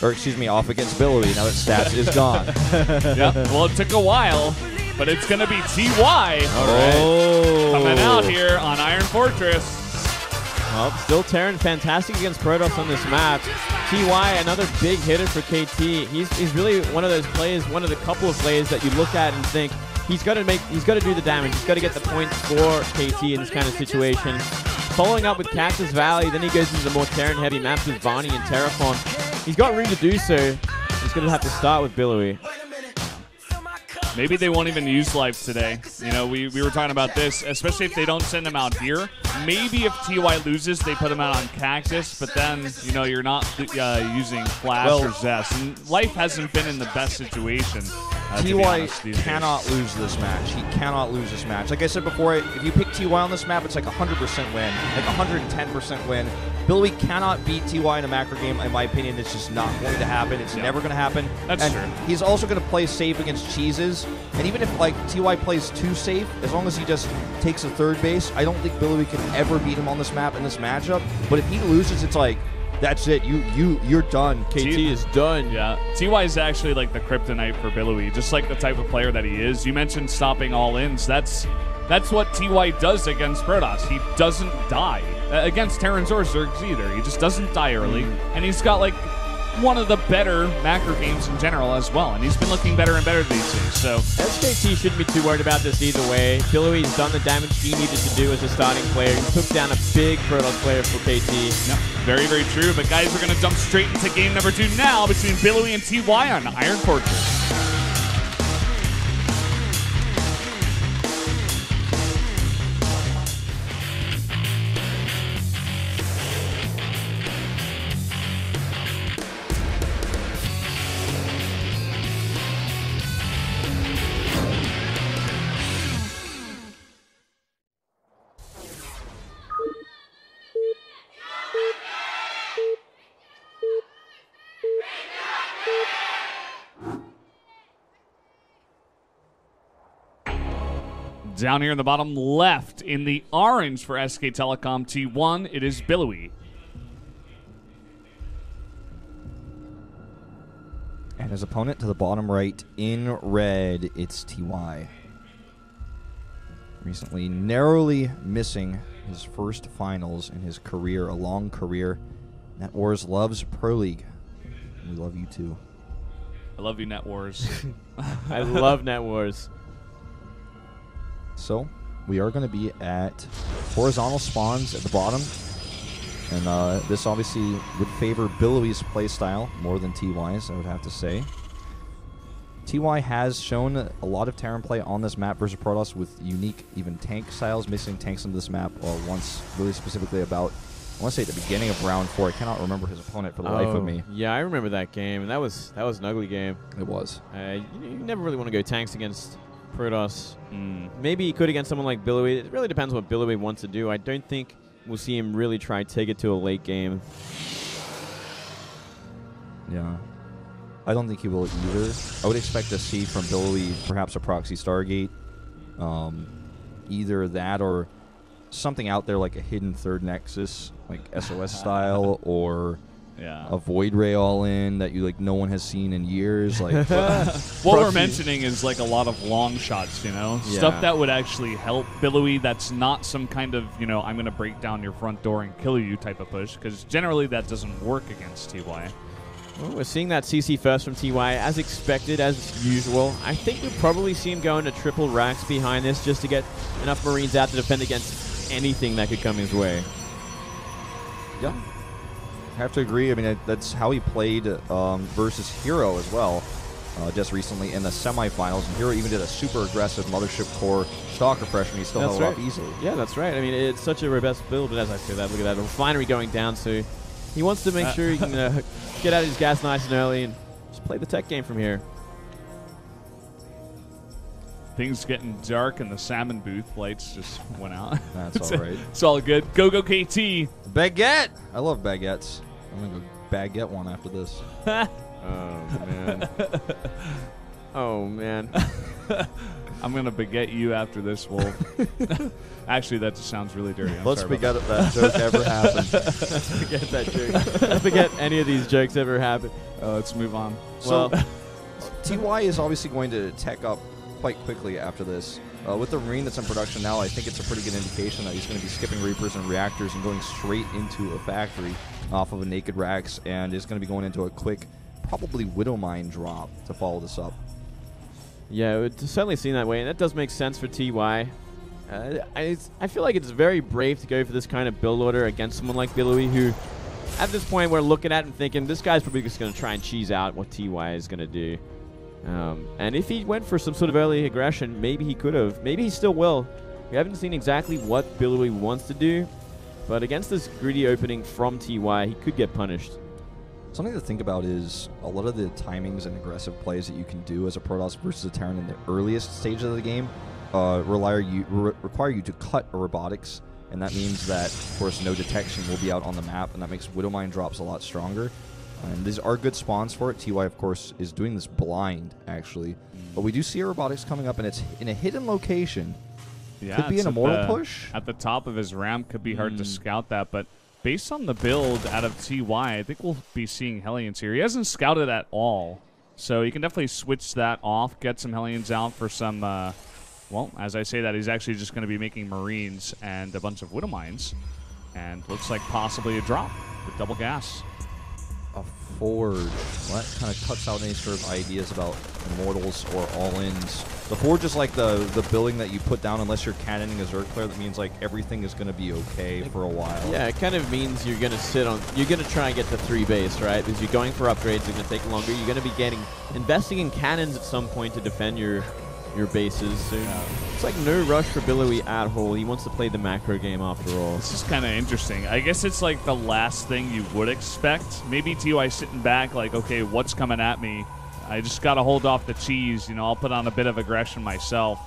or excuse me, off against Billowy. Now that Stats is gone. Yeah. Well, it took a while, but it's going to be TY coming out here on Iron Fortress. Well, still Terran fantastic against Protoss on this map. TY, another big hitter for KT. He's really one of those players, one of the couple of players that you look at and think he's got to do the damage. He's got to get the points for KT in this kind of situation. Following up with Cactus Valley, then he goes into the more Terran-heavy maps with Varney and Terraform. He's got room to do so. He's going to have to start with Billowy. Maybe they won't even use life today. You know, we were talking about this, especially if they don't send him out here. Maybe if TY loses, they put him out on Cactus, but then, you know, you're not using Flash or Zest. And life hasn't been in the best situation. TY cannot lose this match. He cannot lose this match. Like I said before, if you pick TY on this map, it's like 100% win, like 110% win. Billowy cannot beat TY in a macro game. In my opinion, it's just not going to happen. It's never going to happen. That's true. He's also going to play safe against Cheeses. And even if like TY plays too safe, as long as he just takes a third base, I don't think Billowy can ever beat him on this map in this matchup. But if he loses, it's like, that's it. You're done. KT is done. Yeah. TY is actually like the kryptonite for Billowy, just like the type of player that he is. You mentioned stopping all-ins. That's what TY does against Protoss. He doesn't die. Against Terrans or Zergs either. He just doesn't die early. And he's got like one of the better macro games in general as well. And he's been looking better and better these days. So SKT shouldn't be too worried about this either way. Billowy's done the damage he needed to do as a starting player. He took down a big Protoss player for KT. No, very, very true. But guys, we're going to jump straight into game number 2 now between Billowy and TY on Iron Fortress. Down here in the bottom left, in the orange for SK Telecom T1, it is Billowy. And his opponent to the bottom right in red, it's TY. Recently narrowly missing his first finals in his career, a long career. Net Wars loves Pro League. We love you too. I love you, Net Wars. I love Net Wars. So, we are going to be at horizontal spawns at the bottom. And this obviously would favor Billowy's playstyle more than TY's, I would have to say. TY has shown a lot of Terran play on this map versus Protoss with unique, even tank styles, mixing tanks into this map once, really specifically about, I want to say at the beginning of round 4. I cannot remember his opponent for the life of me. Yeah, I remember that game, and that was an ugly game. It was. You never really want to go tanks against Protoss. Maybe he could against someone like Billowy. It really depends what Billowy wants to do. I don't think we'll see him really try to take it to a late game. Yeah. I don't think he will either. I would expect to see from Billowy perhaps a proxy Stargate. Either that or something out there like a hidden third nexus, like SOS style, or a Void Ray all-in that no one has seen in years. Like what we're mentioning is like a lot of long shots, you know, stuff that would actually help Billowy. That's not some kind of I'm going to break down your front door and kill you type of push, because generally that doesn't work against TY. Well, we're seeing that CC first from TY as expected, as usual. I think we'll probably see him go into triple racks behind this just to get enough Marines out to defend against anything that could come his way. Yeah. I have to agree. I mean, that's how he played versus Hero as well, just recently in the semifinals. And Hero even did a super aggressive Mothership Core stalker pressure, and he still held it off easily. Yeah, that's right. I mean, it's such a robust build, but as I say that, look at that. The refinery going down, so he wants to make sure he can get out of his gas nice and early and just play the tech game from here. Things getting dark in the salmon booth. Lights just went out. That's all right. It's all good. Go KT. Baguette. I love baguettes. I'm going to go baguette one after this. Oh, man. Oh, man. I'm going to beget you after this, Wolf. Actually, that just sounds really dirty. Let's forget that joke ever happened. Let's forget that joke. Let's forget any of these jokes ever happened. Let's move on. So, TY is obviously going to tech up quite quickly after this. With the Marine that's in production now, I think it's a pretty good indication that he's going to be skipping Reapers and Reactors and going straight into a factory off of a Naked Rax, and is going to be going into a quick, probably Widowmine drop to follow this up. Yeah, it certainly seemed that way, and that does make sense for TY. I feel like it's very brave to go for this kind of build order against someone like Billowy, who, at this point, we're looking at and thinking, this guy's probably just going to try and cheese out what TY is going to do. And if he went for some sort of early aggression, maybe he could have. Maybe he still will. We haven't seen exactly what Billowy wants to do, but against this greedy opening from TY, he could get punished. Something to think about is a lot of the timings and aggressive plays that you can do as a Protoss versus a Terran in the earliest stage of the game require you to cut a robotics, and that means that, of course, no detection will be out on the map, and that makes Widowmine drops a lot stronger. And these are good spawns for it. TY, of course, is doing this blind, actually. But we do see a robotics coming up, and it's in a hidden location. Yeah, could be an Immortal push. At the top of his ramp, could be hard to scout that, but based on the build out of TY, I think we'll be seeing Hellions here. He hasn't scouted at all, so you can definitely switch that off, get some Hellions out for some, well, as I say that, he's actually just going to be making Marines and a bunch of Widowmines, and looks like possibly a drop with double gas. A Forge. Well, that kind of cuts out any sort of ideas about Immortals or all-ins. The Forge is like the building that you put down unless you're cannoning a Zerg player. That means like everything is going to be okay for a while. Yeah, it kind of means you're going to sit on... You're going to try and get to 3 base, right? Because you're going for upgrades. They're going to take longer. You're going to be investing in cannons at some point to defend your bases. So it's like no rush for Billowy at all. He wants to play the macro game after all. This is kind of interesting. I guess it's like the last thing you would expect. Maybe TY sitting back like, okay, what's coming at me? I just got to hold off the cheese. You know, I'll put on a bit of aggression myself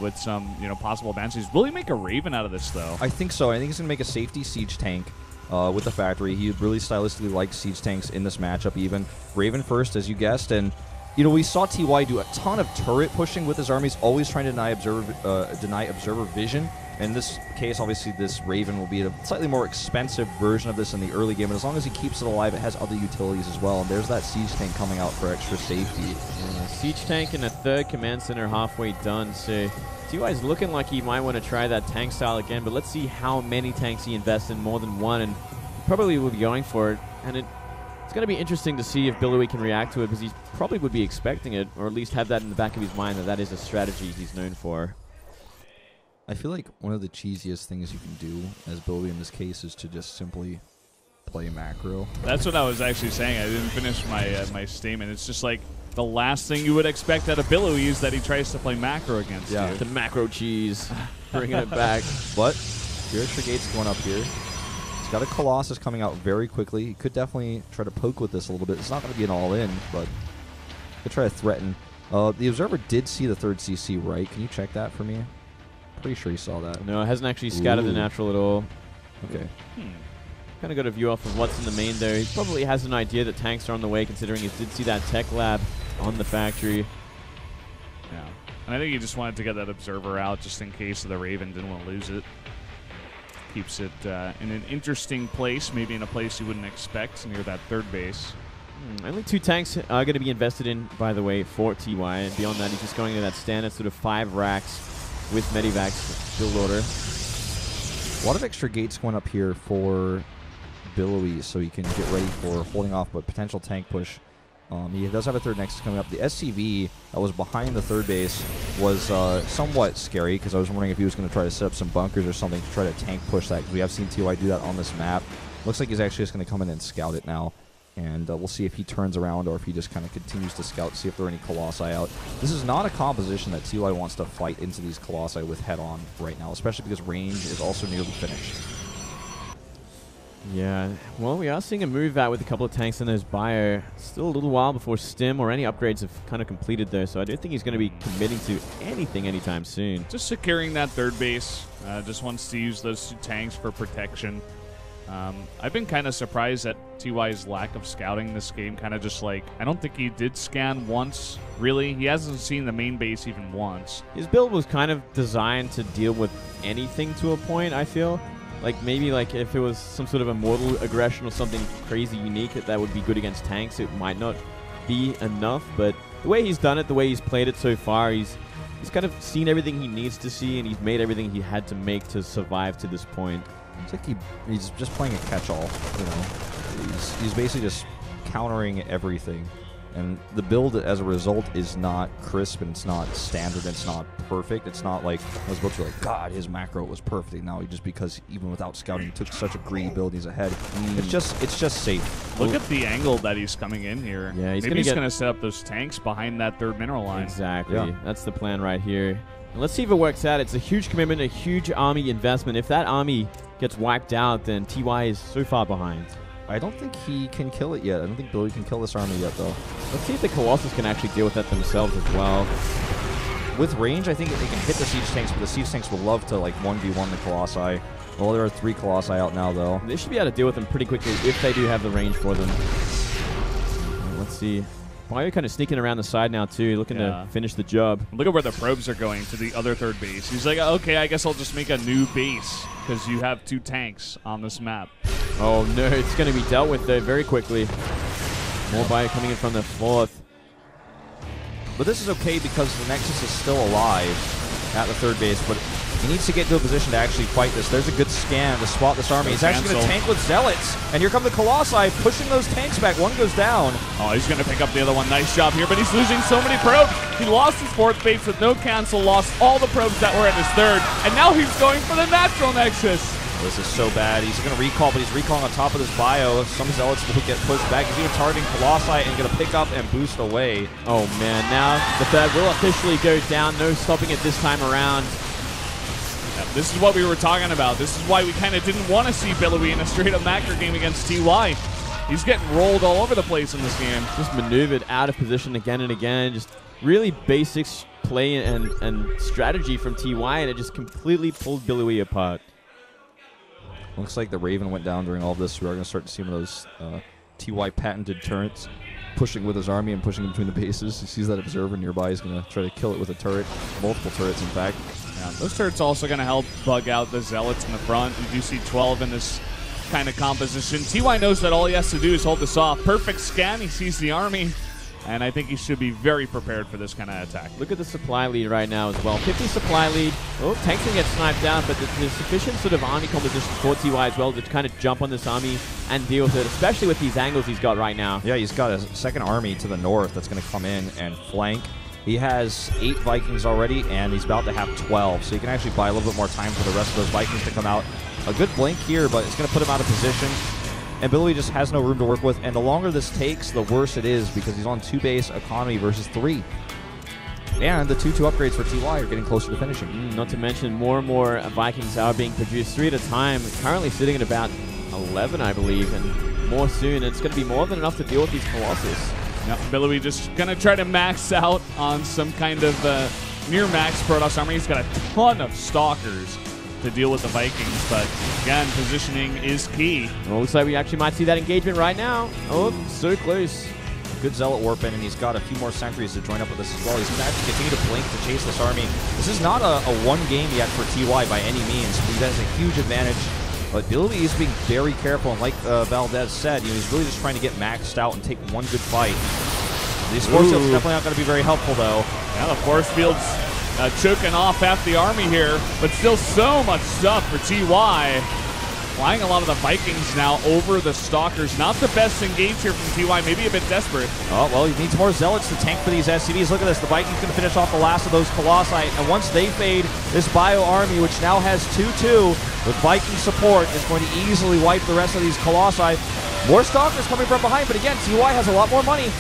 with some, possible advances. Will he make a Raven out of this, though? I think so. I think he's going to make a safety siege tank with the factory. He really stylistically likes siege tanks in this matchup even. Raven first, as you guessed, and we saw TY do a ton of turret pushing with his armies, always trying to deny observer vision. In this case, obviously, this Raven will be a slightly more expensive version of this in the early game, but as long as he keeps it alive, it has other utilities as well. And there's that siege tank coming out for extra safety. Yeah, siege tank and a third command center halfway done. So TY is looking like he might want to try that tank style again, but let's see how many tanks he invests in, more than one, and probably will be going for it. And it's going to be interesting to see if Billowy can react to it, because he probably would be expecting it, or at least have that in the back of his mind that is a strategy he's known for. I feel like one of the cheesiest things you can do as Billowy in this case is to just simply play macro. That's what I was actually saying. I didn't finish my statement. It's just like the last thing you would expect out of Billowy is that he tries to play macro against you. The macro cheese. Bringing it back. But your extra gate's going up here. He's got a Colossus coming out very quickly. He could definitely try to poke with this a little bit. It's not going to be an all-in, but could try to threaten. The Observer did see the third CC, right? Can you check that for me? Pretty sure he saw that. No, it hasn't actually scouted the natural at all. Okay. Kind of got a view off of what's in the main there. He probably has an idea that tanks are on the way, considering he did see that tech lab on the factory. Yeah. And I think he just wanted to get that Observer out just in case the Raven didn't want to lose it. Keeps it in an interesting place, maybe in a place you wouldn't expect, near that third base. Only 2 tanks are going to be invested in, by the way, for TY. And beyond that, he's just going to that standard sort of 5 racks with Medivacs build order. A lot of extra gates going up here for Billowy, so he can get ready for holding off a potential tank push. He does have a third Nexus coming up. The SCV that was behind the third base was somewhat scary, because I was wondering if he was going to try to set up some bunkers or something to try to tank push that, because we have seen TY do that on this map. Looks like he's actually just going to come in and scout it now. And we'll see if he turns around or if he just kind of continues to scout, see if there are any Colossi out. This is not a composition that TY wants to fight into these Colossi with head-on right now, especially because range is also nearly finished. Yeah, well, we are seeing a move out with a couple of tanks in those bio. Still a little while before Stim or any upgrades have kind of completed there, so I don't think he's going to be committing to anything anytime soon. Just securing that third base. Just wants to use those 2 tanks for protection. I've been kind of surprised that TY's lack of scouting this game, kind of just like, I don't think he did scan once, really. He hasn't seen the main base even once. His build was kind of designed to deal with anything to a point, I feel. Like, maybe like if it was some sort of immortal aggression or something crazy unique that would be good against tanks, it might not be enough. But the way he's done it, the way he's played it so far, he's kind of seen everything he needs to see, and he's made everything he had to make to survive to this point. It's like he's just playing a catch-all, you know. He's basically just countering everything. And the build, as a result, is not crisp, and it's not standard, and it's not perfect. It's not like I was about to be like, God, his macro was perfect. Now, just because even without scouting, he took such a greedy build, he's ahead. It's just safe. Look at the angle that he's coming in here. Yeah, Maybe he's going to set up those tanks behind that third mineral line. Exactly. Yeah. That's the plan right here. And let's see if it works out. It's a huge commitment, a huge army investment. If that army gets wiped out, then TY is so far behind. I don't think he can kill it yet. I don't think Billy can kill this army yet, though. Let's see if the Colossus can actually deal with that themselves as well. With range, I think they can hit the siege tanks, but the siege tanks will love to like 1v1 the Colossi. Well, there are 3 Colossi out now, though. They should be able to deal with them pretty quickly if they do have the range for them. Let's see. Bio kind of sneaking around the side now, too, looking to finish the job. Look at where the probes are going to the other third base. He's like, okay, I guess I'll just make a new base because you have 2 tanks on this map. Oh, no, it's going to be dealt with, though, very quickly. More Bio coming in from the 4th. But this is okay because the Nexus is still alive at the third base, but he needs to get to a position to actually fight this. There's a good scan to spot this army. He's actually going to tank with Zealots, and here come the Colossi pushing those tanks back. One goes down. Oh, he's going to pick up the other one. Nice job here, but he's losing so many probes. He lost his 4th base with no cancel, lost all the probes that were at his 3rd, and now he's going for the natural Nexus. This is so bad. He's going to recall, but he's recalling on top of this bio. Some Zealots will get pushed back. He's even targeting Colossi and going to pick up and boost away. Oh, man. Now the 3rd will officially go down. No stopping it this time around. Yeah, this is what we were talking about. This is why we kind of didn't want to see Billowy in a straight-up macro game against TY. He's getting rolled all over the place in this game. Just maneuvered out of position again and again. Just really basic play and strategy from TY, and it just completely pulled Billowy apart. Looks like the Raven went down during all of this. We are going to start to see one of those TY patented turrets pushing with his army and pushing in between the bases. He sees that observer nearby. He's going to try to kill it with a turret. Multiple turrets, in fact. Yeah, those turrets also going to help bug out the Zealots in the front. You do see 12 in this kind of composition. TY knows that all he has to do is hold this off. Perfect scan. He sees the army. And I think he should be very prepared for this kind of attack. Look at the supply lead right now as well. 50 supply lead. Oh, tanks can get sniped down, but there's sufficient sort of army composition for TY as well to kind of jump on this army and deal with it, especially with these angles he's got right now. Yeah, he's got a second army to the north that's going to come in and flank. He has 8 Vikings already, and he's about to have 12, so he can actually buy a little bit more time for the rest of those Vikings to come out. A good blink here, but it's going to put him out of position. And Billy just has no room to work with, and the longer this takes, the worse it is, because he's on 2 base economy versus 3. And the 2-2 upgrades for TY are getting closer to finishing. Not to mention more and more Vikings are being produced 3 at a time, currently sitting at about 11, I believe, and more soon. It's going to be more than enough to deal with these Colossus. Yep, Billowy just going to try to max out on some kind of near-max Protoss army. He's got a ton of Stalkers to deal with the Vikings, but again, positioning is key. Well, looks like we actually might see that engagement right now. Oh, so close. Good Zealot warp in, and he's got a few more sentries to join up with this as well. He's going to actually continue to blink to chase this army. This is not a one game yet for TY by any means. He has a huge advantage, but Billy is being very careful, and like Valdez said, you know, he's really just trying to get maxed out and take one good fight. These force fields definitely not going to be very helpful, though. Yeah, the force fields choking off half the army here, but still so much stuff for TY. Flying a lot of the Vikings now over the Stalkers. Not the best engage here from TY, maybe a bit desperate. Oh, well, he needs more Zealots to tank for these SCVs. Look at this, the Vikings going to finish off the last of those Colossi, and once they fade, this Bio army, which now has 2-2, with Viking support, is going to easily wipe the rest of these Colossi. More Stalkers coming from behind, but again, TY has a lot more money.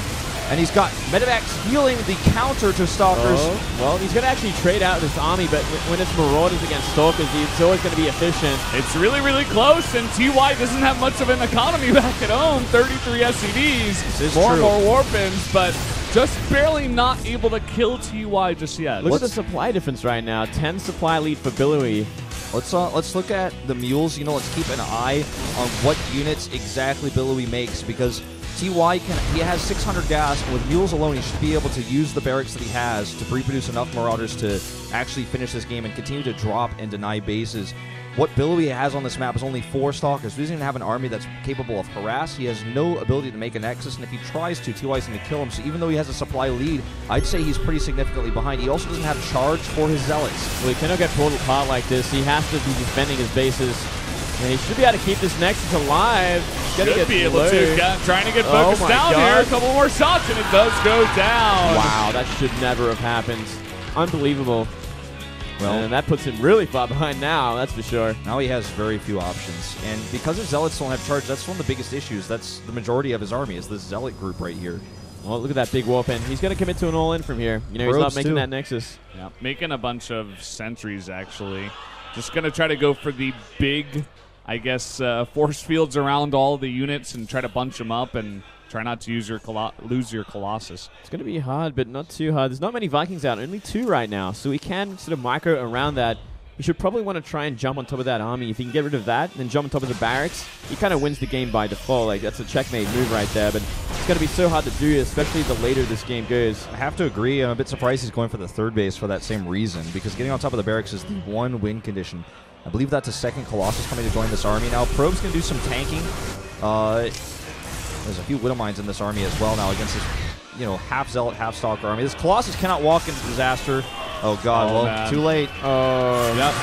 And he's got Medivacs healing the counter to Stalkers. Well, he's going to actually trade out this army, but when it's Marauders against Stalkers, it's always going to be efficient. It's really, really close, and TY doesn't have much of an economy back at home. 33 SCVs, more and more Warpins, but just barely not able to kill TY just yet. Look at the supply difference right now. 10 supply lead for Billowy. Let's look at the mules. Let's keep an eye on what units exactly Billowy makes, because TY he has 600 gas, and with mules alone, he should be able to use the barracks that he has to reproduce enough Marauders to actually finish this game and continue to drop and deny bases. What Billowy has on this map is only 4 Stalkers. He doesn't even have an army that's capable of harass. He has no ability to make a Nexus, and if he tries to, TY's going to kill him. So even though he has a supply lead, I'd say he's pretty significantly behind. He also doesn't have charge for his Zealots. Well, he cannot get pulled apart like this. He has to be defending his bases. And he should be able to keep this Nexus alive. Should be able to. Trying to get focused down here. A couple more shots, and it does go down. Wow, that should never have happened. Unbelievable. Well, and that puts him really far behind now, that's for sure. Now he has very few options. And because his Zealots don't have charge, that's one of the biggest issues. That's the majority of his army, is this Zealot group right here. Well, look at that big warp in. He's going to commit to an all-in from here. He's not making that Nexus. Yeah, making a bunch of sentries, actually. Just going to try to go for the big, I guess, force fields around all the units and try to bunch them up and try not to use lose your Colossus. It's going to be hard, but not too hard. There's not many Vikings out, only 2 right now, so we can sort of micro around that. You should probably want to try and jump on top of that army. If you can get rid of that and then jump on top of the barracks, he kind of wins the game by default. Like, that's a checkmate move right there, but it's going to be so hard to do, especially the later this game goes. I have to agree. I'm a bit surprised he's going for the 3rd base for that same reason, because getting on top of the barracks is the 1 win condition. I believe that's a 2nd Colossus coming to join this army. Now, Probe's going to do some tanking. There's a few Widow Mines in this army as well now against this, half Zealot, half Stalker army. This Colossus cannot walk into disaster. Oh, God. Man. Too late. Yep.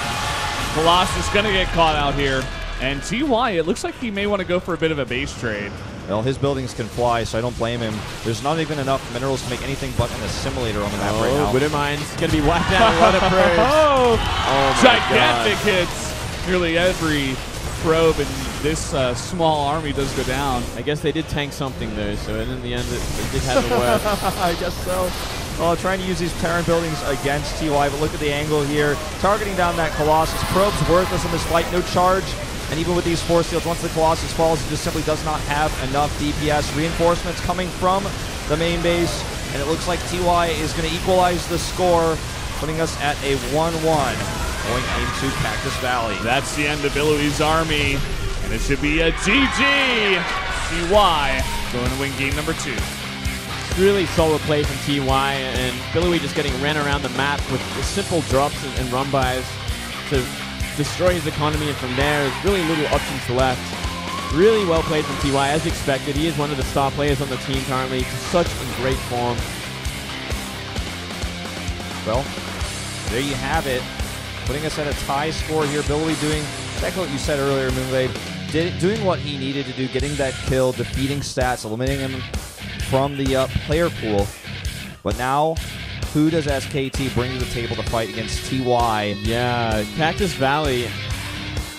Colossus going to get caught out here. And TY, it looks like he may want to go for a bit of a base trade. Well, his buildings can fly, so I don't blame him. There's not even enough minerals to make anything but an assimilator on the map right now. Widow Mines going to be whacked out. A lot of probes. Oh, gigantic hits. Nearly every probe in this small army does go down. I guess they did tank something, though, so in the end, it did have to work. I guess so. Well, trying to use these Terran buildings against TY, but look at the angle here. Targeting down that Colossus. Probe's worthless in this fight. No charge. And even with these force fields, once the Colossus falls, it just simply does not have enough DPS. Reinforcements coming from the main base, and it looks like TY is going to equalize the score, putting us at a 1-1 going into Cactus Valley. That's the end of Billowy's army, and it should be a GG. TY going to win game number 2. Really solid play from TY, and Billowy just getting ran around the map with simple drops and run-bys to destroy his economy, and from there, there's really little options left. Really well played from TY, as expected. He is one of the star players on the team currently, such in great form. Well, there you have it. Putting us at a tie score here. Billowy doing exactly what you said earlier, Moonblade. Doing what he needed to do, getting that kill, defeating stats, eliminating him from the player pool. But now, who does SKT bring to the table to fight against TY? Yeah, Cactus Valley.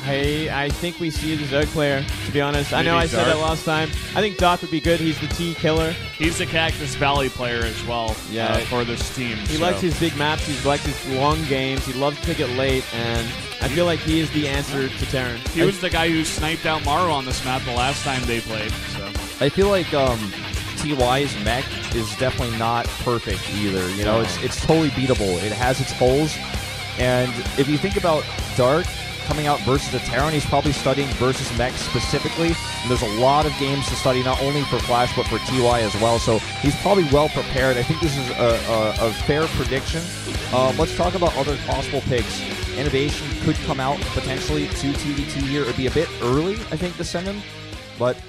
I think we see the Zerg player, to be honest. I know I said that last time. I think Doc would be good. He's the T killer. He's the Cactus Valley player as well for this team. He likes his big maps. He likes his long games. He loves to pick it late, and I feel like he is the answer to Terran. He was the guy who sniped out Maru on this map the last time they played. So I feel like TY's mech is definitely not perfect either. It's totally beatable. It has its holes, and if you think about Dark coming out versus a Terran, he's probably studying versus mech specifically, and there's a lot of games to study, not only for Flash but for TY as well, so he's probably well prepared. I think this is a fair prediction. Let's talk about other possible picks. Innovation could come out potentially to TVT here. It would be a bit early, I think, to send him, but